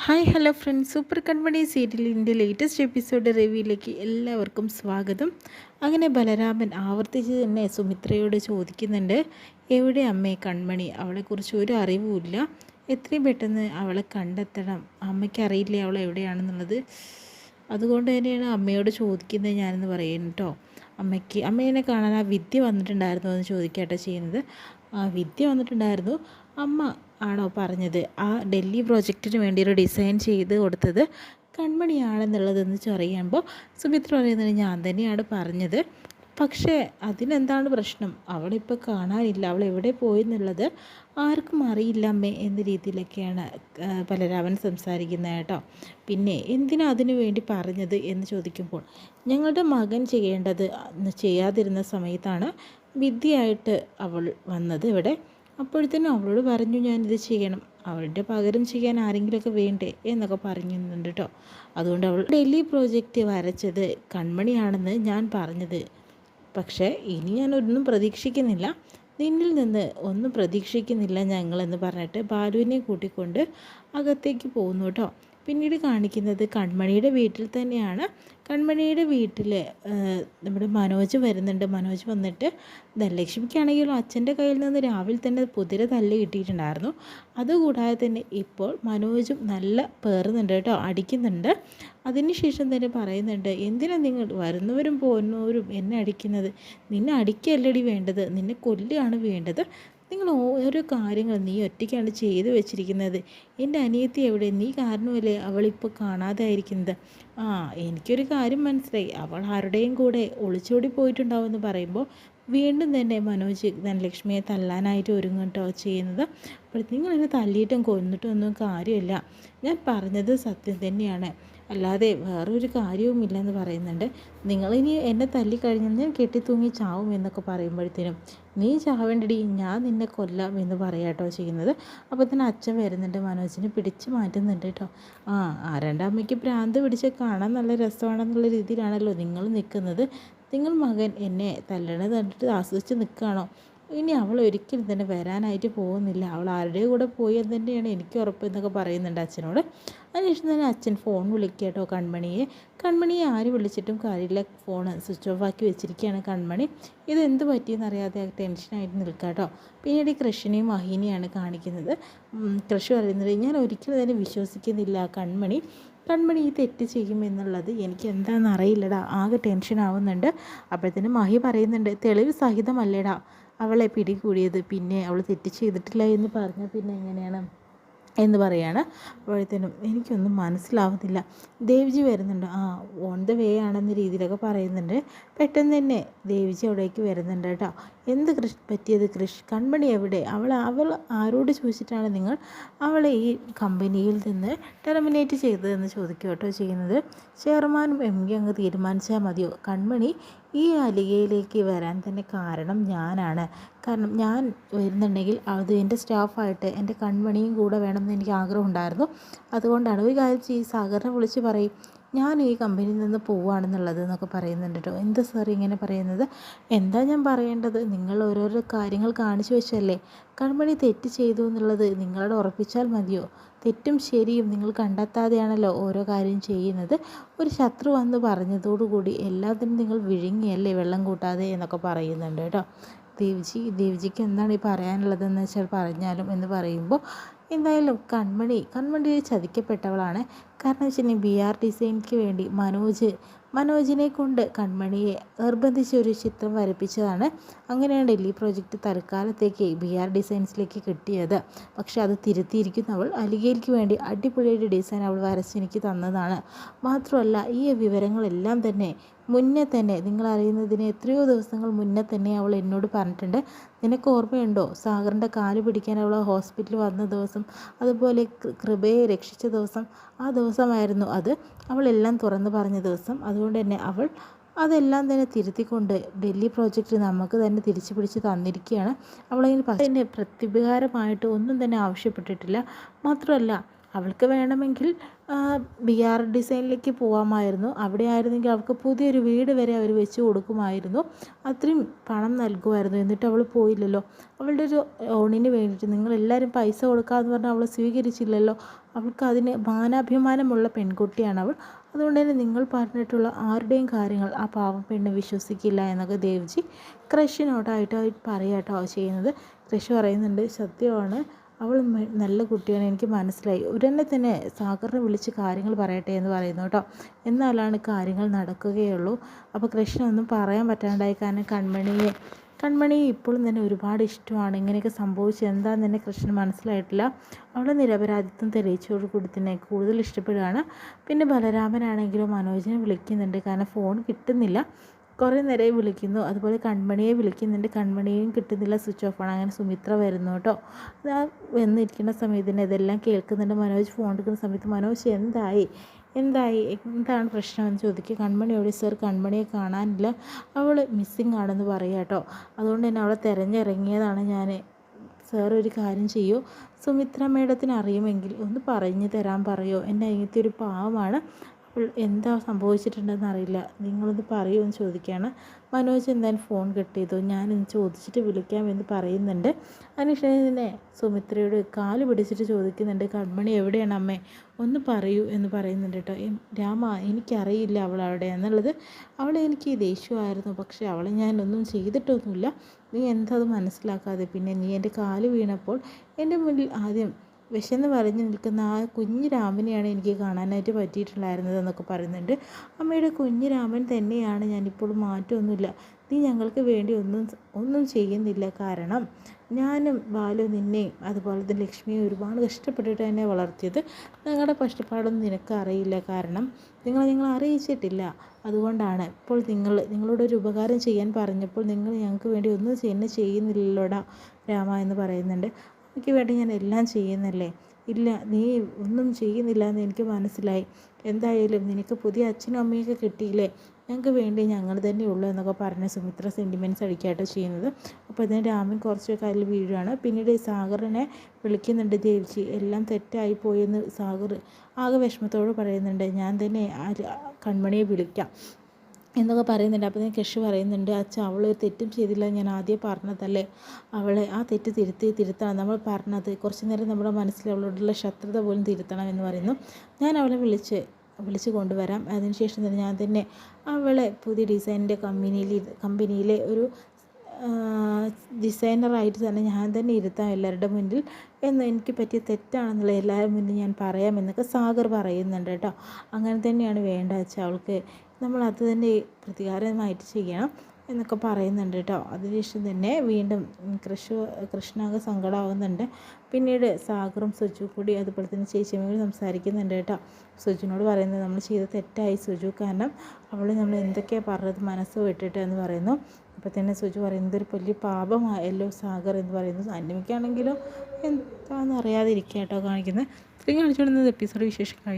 Hi hello friends, super Kanmani സീരിയലിൻ്റെ latest episode റിവ്യൂയിലേക്ക് എല്ലാവർക്കും സ്വാഗതം. അങ്ങനെ ബലരാമൻ ആവർത്തിച്ച് തന്നെ സുമിത്രയോട് ചോദിക്കുന്നുണ്ട്, എവിടെ അമ്മേ കൺമണി? അവളെക്കുറിച്ച് ഒരു അറിവുമില്ല, എത്രയും പെട്ടെന്ന് അവളെ കണ്ടെത്തണം. അമ്മയ്ക്ക് അറിയില്ലേ അവൾ എവിടെയാണെന്നുള്ളത്. അതുകൊണ്ട് തന്നെയാണ് അമ്മയോട് ചോദിക്കുന്നത് ഞാനെന്ന് പറയുന്നു കേട്ടോ. അമ്മേനെ കാണാൻ ആ വിദ്യ വന്നിട്ടുണ്ടായിരുന്നു എന്ന് ചോദിക്കട്ടെ ചെയ്യുന്നത്. ആ വിദ്യ വന്നിട്ടുണ്ടായിരുന്നു. അമ്മ ആണോ പറഞ്ഞത് ആ ഡൽഹി പ്രോജക്റ്റിന് വേണ്ടി ഒരു ഡിസൈൻ ചെയ്ത് കൊടുത്തത് കൺമണിയാണെന്നുള്ളതെന്ന് അറിയുമ്പോൾ സുമിത്ര പറയുന്നത് ഞാൻ തന്നെയാണ് പറഞ്ഞത്. പക്ഷേ അതിനെന്താണ് പ്രശ്നം? അവളിപ്പോൾ കാണാനില്ല, അവൾ എവിടെ പോയി എന്നുള്ളത് ആർക്കും അറിയില്ല അമ്മേ എന്ന രീതിയിലൊക്കെയാണ് ബലരാമൻ സംസാരിക്കുന്നത് കേട്ടോ. പിന്നെ എന്തിനാ അതിനു വേണ്ടി പറഞ്ഞത് എന്ന് ചോദിക്കുമ്പോൾ, ഞങ്ങളുടെ മകൻ ചെയ്യാതിരുന്ന സമയത്താണ് വിദ്യയായിട്ട് അവൾ വന്നത് ഇവിടെ. അപ്പോഴത്തേനും അവളോട് പറഞ്ഞു ഞാനിത് ചെയ്യണം, അവളുടെ പകരം ചെയ്യാൻ ആരെങ്കിലുമൊക്കെ വേണ്ടേ എന്നൊക്കെ പറയുന്നുണ്ട് കേട്ടോ. അതുകൊണ്ട് അവൾ ഡൽഹി പ്രോജക്റ്റ് വരച്ചത് കൺമണിയാണെന്ന് ഞാൻ പറഞ്ഞത്. പക്ഷേ ഇനി ഞാനൊന്നും പ്രതീക്ഷിക്കുന്നില്ല, നിന്നിൽ നിന്ന് ഒന്നും പ്രതീക്ഷിക്കുന്നില്ല ഞങ്ങളെന്ന് പറഞ്ഞിട്ട് ബാലുവിനെ കൂട്ടിക്കൊണ്ട് അകത്തേക്ക് പോകുന്നു കേട്ടോ. പിന്നീട് കാണിക്കുന്നത് കൺമണിയുടെ വീട്ടിൽ തന്നെയാണ്. കൺമണിയുടെ വീട്ടിൽ നമ്മുടെ മനോജ് വരുന്നുണ്ട്. മനോജ് വന്നിട്ട് ധനലക്ഷ്മിക്കാണെങ്കിലും അച്ഛൻ്റെ കയ്യിൽ നിന്ന് രാവിലെ തന്നെ കുതിര തല്ല് കിട്ടിയിട്ടുണ്ടായിരുന്നു. അതുകൂടാതെ തന്നെ ഇപ്പോൾ മനോജും നല്ല പേറുന്നുണ്ട് കേട്ടോ, അടിക്കുന്നുണ്ട്. അതിനുശേഷം തന്നെ പറയുന്നുണ്ട്, എന്തിനാ നിങ്ങൾ വരുന്നവരും പോകുന്നവരും എന്നെ അടിക്കുന്നത്? നിന്നെ അടിക്കുകയല്ലടി വേണ്ടത്, നിന്നെ കൊല്ലുകയാണ് വേണ്ടത്. നിങ്ങൾ ഓരോ കാര്യങ്ങൾ നീ ഒറ്റയ്ക്കാണ് ചെയ്തു വെച്ചിരിക്കുന്നത്. എൻ്റെ അനിയത്തി എവിടെ? നീ കാരണമല്ലേ അവളിപ്പോൾ കാണാതെ ആയിരിക്കുന്നത്. എനിക്കൊരു കാര്യം മനസ്സിലായി, അവൾ ആരുടെയും കൂടെ ഒളിച്ചോടി പോയിട്ടുണ്ടാവുമെന്ന് പറയുമ്പോൾ വീണ്ടും തന്നെ മനോജ് ധനലക്ഷ്മിയെ തല്ലാനായിട്ട് ഒരുങ്ങട്ടോ ചെയ്യുന്നത്. അപ്പോൾ നിങ്ങളെന്നെ തല്ലിയിട്ടും കൊന്നിട്ടും ഒന്നും കാര്യമില്ല, ഞാൻ പറഞ്ഞത് സത്യം തന്നെയാണ്, അല്ലാതെ വേറൊരു കാര്യവുമില്ലെന്ന് പറയുന്നുണ്ട്. നിങ്ങളിനി എന്നെ തല്ലിക്കഴിഞ്ഞാൽ ഞാൻ കെട്ടിത്തൂങ്ങി ചാവും എന്നൊക്കെ പറയുമ്പോഴത്തേനും, നീ ചാവേണ്ടടി, ഞാൻ നിന്നെ കൊല്ലാം എന്ന് പറയാട്ടോ ചെയ്യുന്നത്. അപ്പോൾ തന്നെ അച്ഛൻ വരുന്നുണ്ട്, മനോജിനെ പിടിച്ച് മാറ്റുന്നുണ്ട് കേട്ടോ. ആരാൻ്റെ അമ്മയ്ക്ക് ഭ്രാന്ത് പിടിച്ച് കാണാൻ നല്ല രസമാണെന്നുള്ള രീതിയിലാണല്ലോ നിങ്ങൾ നിൽക്കുന്നത്. നിങ്ങൾ മകൻ എന്നെ തല്ലണത് കണ്ടിട്ട് ആസ്വദിച്ച് നിൽക്കുകയാണോ? ഇനി അവൾ ഒരിക്കലും തന്നെ വരാനായിട്ട് പോകുന്നില്ല, അവൾ ആരുടെ കൂടെ പോയി എന്ന് തന്നെയാണ് എനിക്ക് ഉറപ്പ് എന്നൊക്കെ പറയുന്നുണ്ട് അച്ഛനോട്. അതിനുശേഷം തന്നെ അച്ഛൻ ഫോൺ വിളിക്കുക കേട്ടോ കൺമണിയെ ആര് വിളിച്ചിട്ടും കാര്യമില്ല, ഫോൺ സ്വിച്ച് ഓഫ് ആക്കി വെച്ചിരിക്കുകയാണ് കൺമണി. ഇതെന്ത് പറ്റിയെന്നറിയാതെ ടെൻഷനായിട്ട് നിൽക്കുക കേട്ടോ. പിന്നീട് കൃഷിനെയും വാഹിനിയാണ് കാണിക്കുന്നത്. കൃഷി പറയുന്നത്, ഞാൻ ഒരിക്കലും തന്നെ വിശ്വസിക്കുന്നില്ല കൺമണി ഈ തെറ്റ് ചെയ്യുമെന്നുള്ളത് എനിക്ക് എന്താണെന്ന് അറിയില്ലടാ, ആകെ ടെൻഷൻ ആവുന്നുണ്ട്. അപ്പോഴത്തേനും മഹി പറയുന്നുണ്ട്, തെളിവ് സഹിതമല്ലേടാ അവളെ പിടികൂടിയത്, പിന്നെ അവൾ തെറ്റ് ചെയ്തിട്ടില്ല എന്ന് പറഞ്ഞാൽ പിന്നെ എങ്ങനെയാണ് എന്ന് പറയാണ്. അപ്പോഴത്തേനും എനിക്കൊന്നും മനസ്സിലാവുന്നില്ല. ദേവിജി വരുന്നുണ്ട്, ഓൺ ദ വേ ആണെന്ന രീതിയിലൊക്കെ പറയുന്നുണ്ട്. പെട്ടെന്ന് തന്നെ ദേവിജി അവിടേക്ക് വരുന്നുണ്ട് കേട്ടോ. എന്ത് പറ്റിയത് കൺമണി എവിടെ? അവൾ ആരോട് ചോദിച്ചിട്ടാണ് നിങ്ങൾ അവളെ ഈ കമ്പനിയിൽ നിന്ന് ടെർമിനേറ്റ് ചെയ്തതെന്ന് ചോദിക്കുക കേട്ടോ ചെയ്യുന്നത്. ചെയർമാനും MD അങ്ങ് തീരുമാനിച്ചാൽ മതിയോ? കൺമണി ഈ അലികയിലേക്ക് വരാൻ തന്നെ കാരണം ഞാനാണ്. കാരണം ഞാൻ വരുന്നുണ്ടെങ്കിൽ അത് എൻ്റെ സ്റ്റാഫായിട്ട് എൻ്റെ കൺമണിയും കൂടെ വേണമെന്ന് എനിക്ക് ആഗ്രഹമുണ്ടായിരുന്നു. അതുകൊണ്ടാണ് ഒരു കാര്യം സാഗറിനെ വിളിച്ച് പറയും, ഞാൻ ഈ കമ്പനിയിൽ നിന്ന് പോവുകയാണെന്നുള്ളത് എന്നൊക്കെ പറയുന്നുണ്ട് കേട്ടോ. എന്താ സാർ ഇങ്ങനെ പറയുന്നത്? എന്താ ഞാൻ പറയേണ്ടത്? നിങ്ങൾ ഓരോരോ കാര്യങ്ങൾ കാണിച്ചു വെച്ചല്ലേ കൺമണി തെറ്റ് ചെയ്തു എന്നുള്ളത് നിങ്ങളോട് ഉറപ്പിച്ചാൽ മതിയോ? തെറ്റും ശരിയും നിങ്ങൾ കണ്ടെത്താതെയാണല്ലോ ഓരോ കാര്യം ചെയ്യുന്നത്. ഒരു ശത്രു വന്ന് പറഞ്ഞതോടുകൂടി എല്ലാത്തിനും നിങ്ങൾ വിഴുങ്ങിയല്ലേ വെള്ളം കൂട്ടാതെ എന്നൊക്കെ പറയുന്നുണ്ട് കേട്ടോ. ദേവിജിക്ക് എന്താണ് ഈ പറയാനുള്ളതെന്ന് വെച്ചാൽ പറഞ്ഞാലും എന്ന് പറയുമ്പോൾ, എന്തായാലും കൺമണി ചതിക്കപ്പെട്ടവളാണ്. കാരണം വെച്ചിട്ടുണ്ടെങ്കിൽ BR ഡിസൈനിക്ക് വേണ്ടി മനോജിനെ കൊണ്ട് കൺമണിയെ നിർബന്ധിച്ച് ഒരു ചിത്രം വരപ്പിച്ചതാണ്. അങ്ങനെയാണ് ഡൽഹി പ്രോജക്റ്റ് തൽക്കാലത്തേക്ക് BR ഡിസൈൻസിലേക്ക് കിട്ടിയത്. പക്ഷെ അത് തിരുത്തിയിരിക്കുന്നു. അവൾ അലിഗയിലേക്ക് വേണ്ടി അടിപൊളിയായിട്ട് ഡിസൈൻ അവൾ വരച്ച് എനിക്ക് തന്നതാണ്. മാത്രമല്ല ഈ വിവരങ്ങളെല്ലാം തന്നെ മുന്നേ തന്നെ നിങ്ങൾ അറിയുന്നതിന് എത്രയോ ദിവസങ്ങൾ മുന്നേ തന്നെ അവൾ എന്നോട് പറഞ്ഞിട്ടുണ്ട്. നിനക്ക് ഓർമ്മയുണ്ടോ സാഗറിൻ്റെ കാല് പിടിക്കാൻ അവൾ ഹോസ്പിറ്റലിൽ വന്ന ദിവസം, അതുപോലെ കൃപയെ രക്ഷിച്ച ദിവസം? ആ ദിവസമായിരുന്നു അത്, അവളെല്ലാം തുറന്നു പറഞ്ഞ ദിവസം. അതുകൊണ്ട് തന്നെ അവൾ അതെല്ലാം തന്നെ തിരുത്തിക്കൊണ്ട് ഡൽഹി പ്രോജക്റ്റ് നമുക്ക് തന്നെ തിരിച്ചു പിടിച്ച് തന്നിരിക്കുകയാണ്. അവളതിന് പക്ഷേ പ്രതികാരമായിട്ട് ഒന്നും തന്നെ ആവശ്യപ്പെട്ടിട്ടില്ല. മാത്രമല്ല അവൾക്ക് വേണമെങ്കിൽ BR ഡിസൈനിലേക്ക് പോകാമായിരുന്നു. അവിടെ ആയിരുന്നെങ്കിൽ അവൾക്ക് പുതിയൊരു വീട് വരെ അവർ വെച്ച് കൊടുക്കുമായിരുന്നു. അത്രയും പണം നൽകുമായിരുന്നു. എന്നിട്ട് അവൾ പോയില്ലല്ലോ. അവളുടെ ഒരു ഓണിന് വേണ്ടിയിട്ട് നിങ്ങളെല്ലാവരും പൈസ കൊടുക്കാമെന്ന് പറഞ്ഞാൽ അവൾ സ്വീകരിച്ചില്ലല്ലോ. അവൾക്ക് അതിന് മാനാഭിമാനമുള്ള പെൺകുട്ടിയാണ് അവൾ. അതുകൊണ്ട് തന്നെ നിങ്ങൾ പറഞ്ഞിട്ടുള്ള ആരുടെയും കാര്യങ്ങൾ ആ പാവം പെണ്ണ് വിശ്വസിക്കില്ല എന്നൊക്കെ ദേവ്ജി ക്രഷിനോടായിട്ട് പറയാട്ടോ ചെയ്യുന്നത്. ക്രഷ് പറയുന്നുണ്ട്, സത്യമാണ്, അവൾ നല്ല കുട്ടിയാണ്, എനിക്ക് മനസ്സിലായി. ഉടനെ തന്നെ സാഗറിനെ വിളിച്ച് കാര്യങ്ങൾ പറയട്ടെ എന്ന് പറയുന്നു കേട്ടോ. എന്നാലാണ് കാര്യങ്ങൾ നടക്കുകയുള്ളൂ. അപ്പോൾ കൃഷ്ണനൊന്നും പറയാൻ പറ്റാണ്ടായി. കാരണം കൺമണിയെ ഇപ്പോഴും തന്നെ ഒരുപാട് ഇഷ്ടമാണ്. ഇങ്ങനെയൊക്കെ സംഭവിച്ചത് എന്താണെന്ന് തന്നെ കൃഷ്ണന് മനസ്സിലായിട്ടില്ല. അവളെ നിരപരാധിത്വം തെളിയിച്ചതോടുകൂടി തന്നെ കൂടുതൽ ഇഷ്ടപ്പെടുകയാണ്. പിന്നെ ബലരാമനാണെങ്കിലും മനോജിനെ വിളിക്കുന്നുണ്ട്. കാരണം ഫോൺ കിട്ടുന്നില്ല. കുറേ നേരമായി വിളിക്കുന്നു. അതുപോലെ കൺമണിയെ വിളിക്കുന്നുണ്ട്. കൺമണിയും കിട്ടുന്നില്ല, സ്വിച്ച് ഓഫ് ആണ്. അങ്ങനെ സുമിത്ര വരുന്നു കേട്ടോ. ആ വന്നിരിക്കുന്ന സമയത്ത് തന്നെ ഇതെല്ലാം കേൾക്കുന്നുണ്ട്. മനോജ് ഫോൺ എടുക്കുന്ന സമയത്ത് മനോജ് എന്താണ് പ്രശ്നമെന്ന് ചോദിക്കുക. കൺമണിയോട് സർ കൺമണിയെ കാണാനില്ല, അവൾ മിസ്സിങ് ആണെന്ന് പറയാം കേട്ടോ. അതുകൊണ്ട് തന്നെ അവളെ തിരഞ്ഞിറങ്ങിയതാണ് ഞാൻ. സാർ ഒരു കാര്യം ചെയ്യൂ, സുമിത്ര മേഡത്തിന് അറിയുമെങ്കിൽ ഒന്ന് പറഞ്ഞു തരാൻ പറയോ? എൻ്റെ അനിയത്തി ഒരു പാവമാണ്, എന്താ സംഭവിച്ചിട്ടുണ്ടെന്ന് അറിയില്ല, നിങ്ങളൊന്ന് പറയുമെന്ന് ചോദിക്കുകയാണ്. മനോജ് എന്തായാലും ഫോൺ കട്ട് ചെയ്തു. ഞാനിന്ന് ചോദിച്ചിട്ട് വിളിക്കാമെന്ന് പറയുന്നുണ്ട്. അതിനുശേഷം തന്നെ സുമിത്രയോട് കാല് പിടിച്ചിട്ട് ചോദിക്കുന്നുണ്ട്, കൺമണി എവിടെയാണ് അമ്മേ, ഒന്ന് പറയൂ എന്ന് പറയുന്നുണ്ട് കേട്ടോ. രാമ, എനിക്കറിയില്ല അവൾ അവിടെ എന്നുള്ളത്. അവളെ എനിക്ക് ദേഷ്യമായിരുന്നു, പക്ഷേ അവളെ ഞാനൊന്നും ചെയ്തിട്ടൊന്നുമില്ല. നീ എന്താ അത് മനസ്സിലാക്കാതെ? പിന്നെ നീ എൻ്റെ കാല് വീണപ്പോൾ എൻ്റെ മുന്നിൽ ആദ്യം വിശന്ന് പറഞ്ഞ് നിൽക്കുന്ന ആ കുഞ്ഞു രാമനെയാണ് എനിക്ക് കാണാനായിട്ട് പറ്റിയിട്ടുണ്ടായിരുന്നത് എന്നൊക്കെ പറയുന്നുണ്ട്. അമ്മയുടെ കുഞ്ഞു രാമൻ തന്നെയാണ്, ഞാനിപ്പോൾ മാറ്റമൊന്നുമില്ല. നീ ഞങ്ങൾക്ക് വേണ്ടി ഒന്നും ചെയ്യുന്നില്ല. കാരണം ഞാനും ബാലു നിന്നെയും അതുപോലെ തന്നെ ലക്ഷ്മിയെ ഒരുപാട് കഷ്ടപ്പെട്ടിട്ട് തന്നെ വളർത്തിയത്. ഞങ്ങളുടെ കഷ്ടപ്പാടൊന്നും നിനക്ക് അറിയില്ല. കാരണം നിങ്ങൾ അറിയിച്ചിട്ടില്ല. അതുകൊണ്ടാണ് ഇപ്പോൾ നിങ്ങളോട് ഒരു ഉപകാരം ചെയ്യാൻ പറഞ്ഞപ്പോൾ നിങ്ങൾ ഞങ്ങൾക്ക് വേണ്ടി ഒന്നും ചെയ്യുന്നില്ലല്ലോടാ രാമ എന്ന് പറയുന്നുണ്ട്. എനിക്ക് വേണ്ടി ഞാൻ എല്ലാം ചെയ്യുന്നല്ലേ? ഇല്ല, നീ ഒന്നും ചെയ്യുന്നില്ല എന്ന് എനിക്ക് മനസ്സിലായി. എന്തായാലും നിനക്ക് പുതിയ അച്ഛനും അമ്മയൊക്കെ കിട്ടിയില്ലേ? ഞങ്ങൾക്ക് വേണ്ടി ഞങ്ങൾ തന്നെ ഉള്ളൂ എന്നൊക്കെ പറഞ്ഞ് സുമിത്ര സെൻറ്റിമെൻറ്റ്സ് അടിക്കാട്ടോ ചെയ്യുന്നത്. അപ്പോൾ ഇതിന് രാമൻ കുറച്ചൊക്കെ അതിൽ വീഴുകയാണ്. പിന്നീട് സാഗറിനെ വിളിക്കുന്നുണ്ട് ദേവ്ജി. എല്ലാം തെറ്റായി പോയെന്ന് സാഗർ ആകെ വിഷമത്തോട് പറയുന്നുണ്ട്. ഞാൻ തന്നെ കൺമണിയെ വിളിക്കാം എന്നൊക്കെ പറയുന്നുണ്ട്. അപ്പോൾ ഞാൻ കൃഷി പറയുന്നുണ്ട്, അച്ഛാ അവൾ ഒരു തെറ്റും ചെയ്തില്ല, ഞാൻ ആദ്യം പറഞ്ഞതല്ലേ, അവളെ ആ തെറ്റ് തിരുത്തണം. നമ്മൾ പറഞ്ഞത് കുറച്ച് നേരം നമ്മുടെ മനസ്സിൽ അവളോടുള്ള ശത്രുത പോലും തിരുത്തണം എന്ന് പറയുന്നു. ഞാൻ അവളെ വിളിച്ച് കൊണ്ടുവരാം. അതിനുശേഷം തന്നെ ഞാൻ തന്നെ അവളെ പുതിയ ഡിസൈനിൻ്റെ കമ്പനിയിലെ ഒരു ഡിസൈനറായിട്ട് തന്നെ ഞാൻ തന്നെ ഇരുത്താം എല്ലാവരുടെ മുന്നിൽ എന്ന്, എനിക്ക് പറ്റിയ തെറ്റാണെന്നുള്ള എല്ലാവരുടെ മുന്നിൽ ഞാൻ പറയാമെന്നൊക്കെ സാഗർ പറയുന്നുണ്ട് കേട്ടോ. അങ്ങനെ തന്നെയാണ് വേണ്ട വെച്ചാൽ അവൾക്ക് നമ്മൾ അത് തന്നെ പ്രതികാരമായിട്ട് ചെയ്യണം എന്നൊക്കെ പറയുന്നുണ്ട് കേട്ടോ. അതിനുശേഷം തന്നെ വീണ്ടും കൃഷ്ണാകെ സങ്കടമാകുന്നുണ്ട്. പിന്നീട് സാഗറും സുജു കൂടി അതുപോലെ തന്നെ ചേച്ചിയും കൂടി സംസാരിക്കുന്നുണ്ട് കേട്ടോ. സുജുനോട് പറയുന്നത് നമ്മൾ ചെയ്ത തെറ്റായി സുജു, കാരണം അവൾ നമ്മൾ എന്തൊക്കെയാണ് പറഞ്ഞത് മനസ്സ് വിട്ടിട്ട് എന്ന് പറയുന്നു. അപ്പോൾ തന്നെ സുജു പറയുന്നത് ഒരു വലിയ പാപമായല്ലോ സാഗർ എന്ന് പറയുന്നു. അന്വേഷിക്കുകയാണെങ്കിലോ എന്താണെന്ന് അറിയാതിരിക്കുക കേട്ടോ കാണിക്കുന്നത്. ഇത്രയും കാണിച്ചുകൊണ്ടിരുന്നത് എപ്പിസോഡ് വിശേഷം.